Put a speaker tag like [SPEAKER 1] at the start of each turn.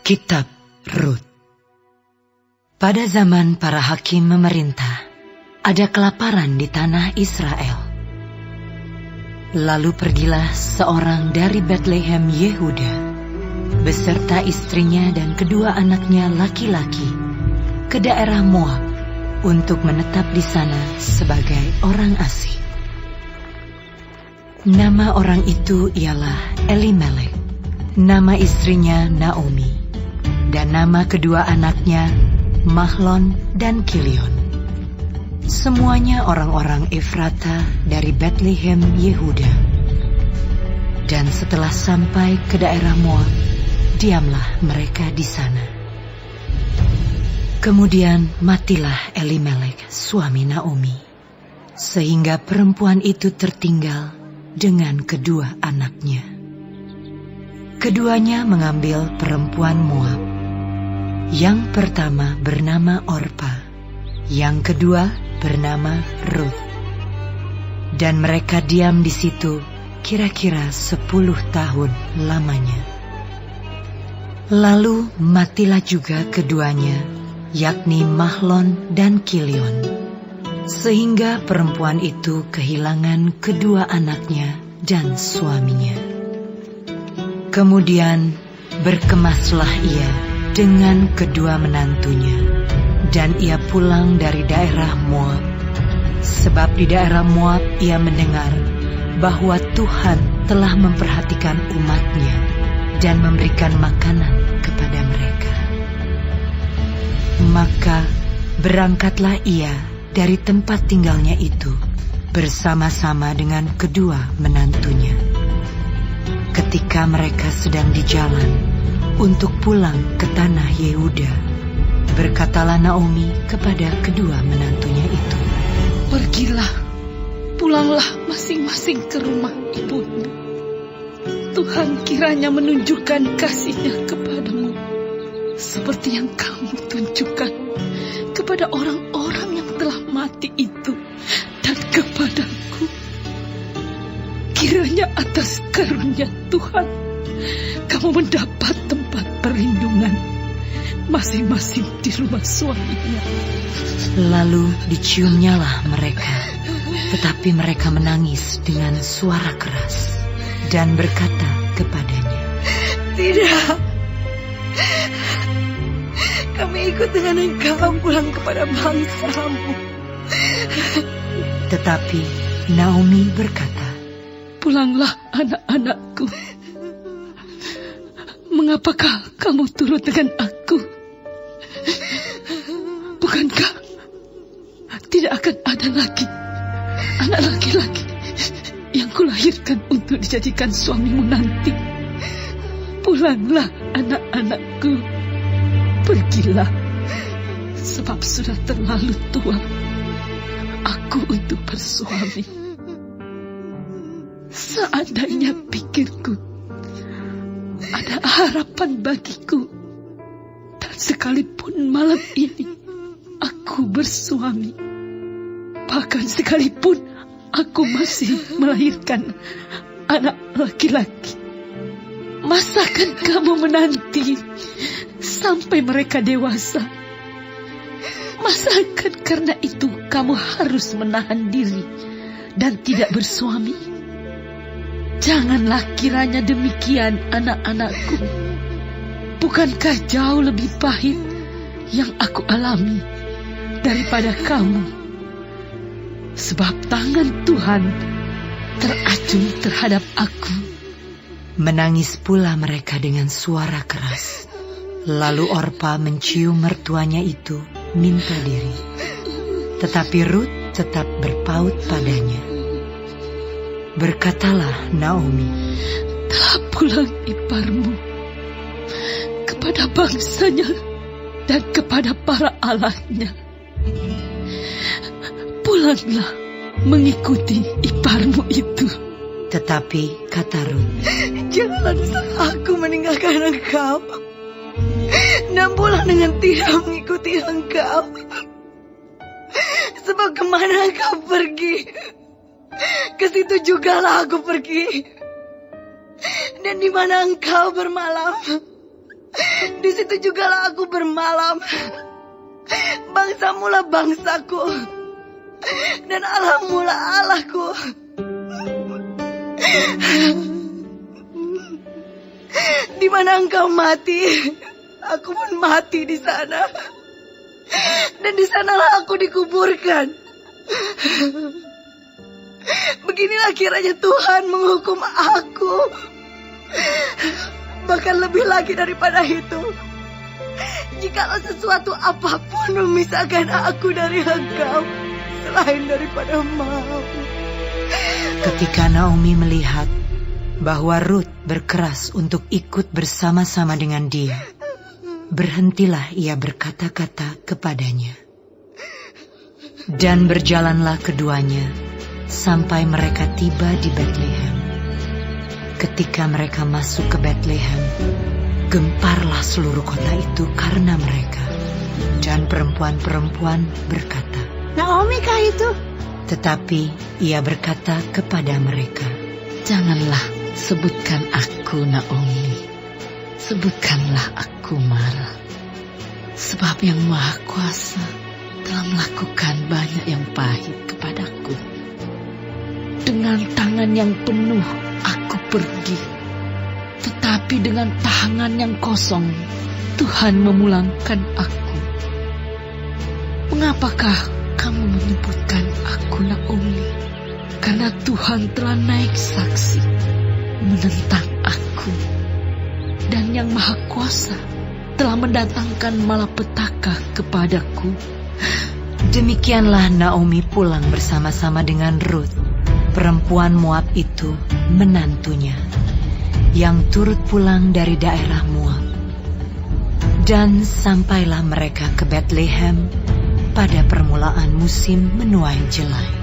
[SPEAKER 1] Kitab Rut. Pada zaman para hakim memerintah, ada kelaparan di tanah Israel. Lalu pergilah seorang dari Betlehem Yehuda, beserta istrinya dan kedua anaknya laki-laki, ke daerah Moab untuk menetap di sana sebagai orang asing. Nama orang itu ialah Elimelek, nama istrinya Naomi, dan nama kedua anaknya Mahlon dan Kilion. Semuanya orang-orang Efrata dari Betlehem Yehuda. Dan setelah sampai ke daerah Moab, diamlah mereka di sana. Kemudian matilah Elimelek, suami Naomi, sehingga perempuan itu tertinggal dengan kedua anaknya. Keduanya mengambil perempuan Moab. Yang pertama bernama Orpa, yang kedua bernama Rut. Dan mereka diam di situ kira-kira 10 tahun lamanya. Lalu matilah juga keduanya, yakni Mahlon dan Kilion, sehingga perempuan itu kehilangan kedua anaknya dan suaminya. Kemudian berkemaslah ia dengan kedua menantunya, dan ia pulang dari daerah Moab, sebab di daerah Moab ia mendengar bahwa Tuhan telah memperhatikan umatnya dan memberikan makanan kepada mereka. Maka berangkatlah ia dari tempat tinggalnya itu bersama-sama dengan kedua menantunya. Ketika mereka sedang di jalan untuk pulang ke tanah Yehuda, berkatalah Naomi kepada kedua menantunya itu,
[SPEAKER 2] "Pergilah, pulanglah masing-masing ke rumah ibumu. Tuhan kiranya menunjukkan kasih-Nya kepadamu, seperti yang kamu tunjukkan kepada orang-orang yang telah mati itu dan kepadaku. Kiranya atas karunia Tuhan kamu mendapat tempat perlindungan masing-masing di rumah suaminya."
[SPEAKER 1] Lalu diciumnyalah mereka, tetapi mereka menangis dengan suara keras dan berkata kepadanya,
[SPEAKER 3] "Tidak, kami ikut dengan engkau pulang kepada bangsamu."
[SPEAKER 1] Tetapi Naomi berkata,
[SPEAKER 2] "Pulanglah anak-anakku. Mengapakah kamu turut dengan aku? Bukankah tidak akan ada lagi anak laki-laki yang kulahirkan untuk dijadikan suamimu nanti? Pulanglah anak-anakku, pergilah, sebab sudah terlalu tua aku untuk bersuami. Seandainya pikirku ada harapan bagiku, dan sekalipun malam ini aku bersuami, bahkan sekalipun aku masih melahirkan anak laki-laki, masakan kamu menanti sampai mereka dewasa? Masakan karena itu kamu harus menahan diri dan tidak bersuami? Janganlah kiranya demikian, anak-anakku. Bukankah jauh lebih pahit yang aku alami daripada kamu? Sebab tangan Tuhan teracung terhadap aku."
[SPEAKER 1] Menangis pula mereka dengan suara keras. Lalu Orpa mencium mertuanya itu minta diri, tetapi Rut tetap berpaut padanya. Berkatalah Naomi,
[SPEAKER 2] "Telah pulang iparmu kepada bangsanya dan kepada para allahnya. Pulanglah mengikuti iparmu itu."
[SPEAKER 1] Tetapi kata Rut,
[SPEAKER 3] "Jangan aku meninggalkan engkau dan pulang dengan tidak mengikuti engkau. Sebab kemana engkau pergi, ke situ jugalah aku pergi. Dan di mana engkau bermalam, Di situ jugalah aku bermalam. Bangsamu lah bangsaku, dan Allahmu lah Allahku. Di mana engkau mati, aku pun mati di sana. Dan di sanalah aku dikuburkan. Beginilah kiranya Tuhan menghukum aku. Bahkan lebih lagi daripada itu, jikalau sesuatu apapun memisahkan aku dari engkau selain daripada maut.
[SPEAKER 1] Ketika Naomi melihat bahwa Ruth berkeras untuk ikut bersama-sama dengan dia, berhentilah ia berkata-kata kepadanya. Dan berjalanlah keduanya sampai mereka tiba di Betlehem. Ketika mereka masuk ke Betlehem, gemparlah seluruh kota itu karena mereka. Dan perempuan-perempuan berkata,
[SPEAKER 4] Naomi kah itu?
[SPEAKER 1] Tetapi ia berkata kepada mereka,
[SPEAKER 2] Janganlah sebutkan aku Naomi, sebutkanlah aku Mara. Sebab yang Maha Kuasa telah melakukan banyak yang pahit kepadaku. Dengan tangan yang penuh aku pergi, tetapi dengan tangan yang kosong Tuhan memulangkan aku. Mengapakah kamu menyebutkan aku Naomi? Karena Tuhan telah naik saksi menentang aku, dan yang Maha Kuasa telah mendatangkan malapetaka kepadaku.
[SPEAKER 1] Demikianlah Naomi pulang bersama-sama dengan Ruth, perempuan Moab itu, menantunya, yang turut pulang dari daerah Moab. Dan sampailah mereka ke Betlehem pada permulaan musim menuai jelai.